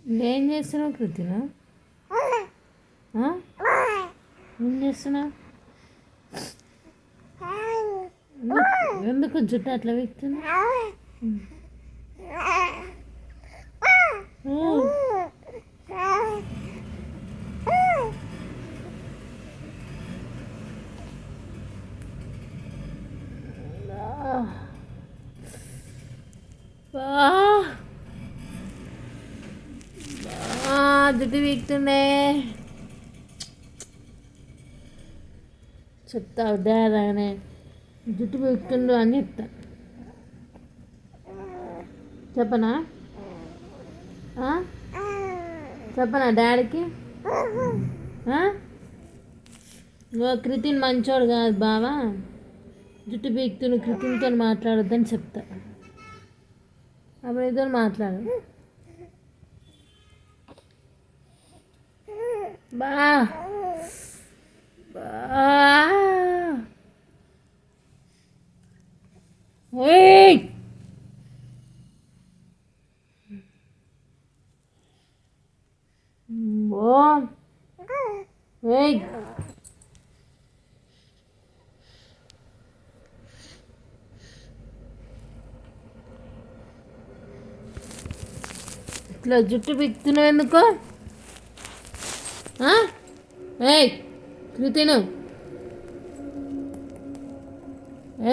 ఏం చేస్తున్నావు కృతిన? ఏం చేస్తున్నావు? ఎందుకు జుట్టు అట్లా వ్యక్తుంది? జుట్టు వీక్తుండే చెప్తావు డాడీ జుట్టు వీక్తుండు అని చెప్తా. చెప్పనా చెప్పనా డాడీకి? కృతిన్ మంచోడు కాదు బావా, జుట్టు పీకుతున్న కృతిన్తో మాట్లాడొద్దని చెప్తా. అప్పుడు ఇద్దరు మాట్లాడు. బా ఇట్లా జుట్టు పీకుతున్నావు ఎందుకో? ఏయ్ కృతిను,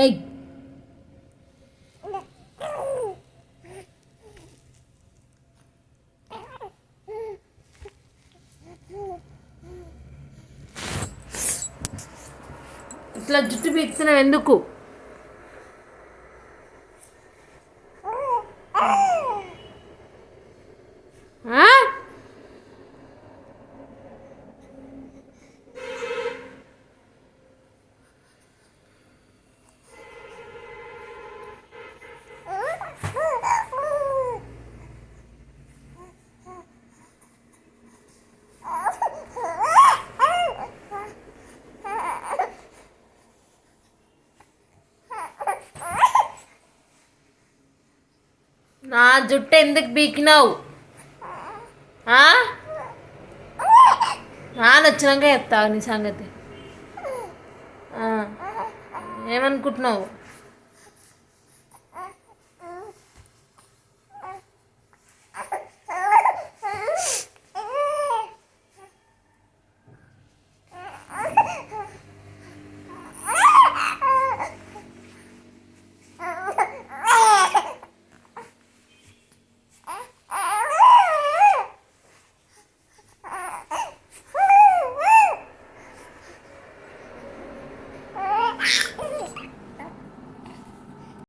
ఏయ్ ఇట్లా జుట్టు పీకుతున్నావు ఎందుకు? నా జుట్టు ఎందుకు బీకినావు? నాన్న వచ్చినాక చెప్తావు నీ సంగతి. ఏమనుకుంటున్నావు?